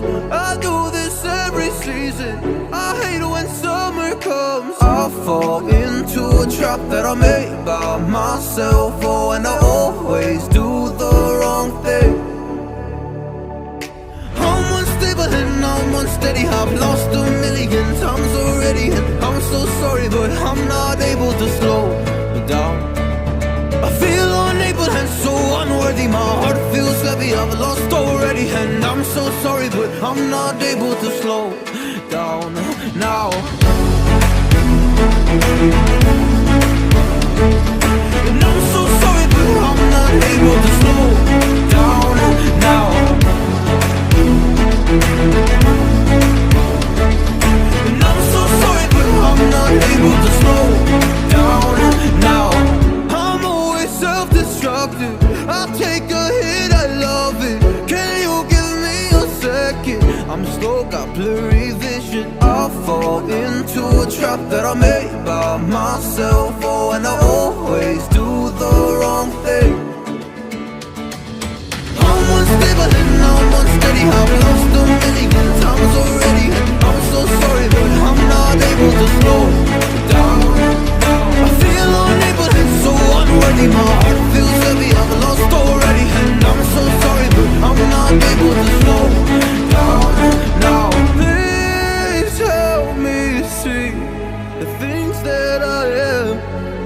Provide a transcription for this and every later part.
comes. I do this every season. I hate when summer comes. I fall into a trap that I made by myself. Oh, and I always do the wrong thing. I'm unstable and I'm unsteady. I've lost a million times already, and I'm so sorry, but I'm not able to slow down. I feel unable and so unworthy. My heart feels heavy, I've lost already, and I'm so sorry, but I'm not able to slow down now. And I'm so sorry, but I'm not able to slow down now. And I'm so sorry, but I'm not able to slow down now. I'm always self-destructive. I take a hit, I love it. Can you give me a second? I'm slow, got blurry vision. I fall into a trap that I made by myself. Oh, and I always do the wrong thing. I'm unstable and I'm unsteady. I've lost a million times already, and I'm so sorry, but I'm not able to slow down. I feel unable and so unworthy. My heart feels heavy, I've lost already, and I'm so sorry, but I'm not able to slow down now. Please help me see the things that I am.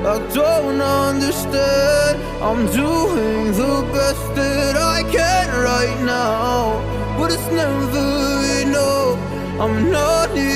I don't understand. I'm doing the best that I can right now, but it's never enough. I'm not here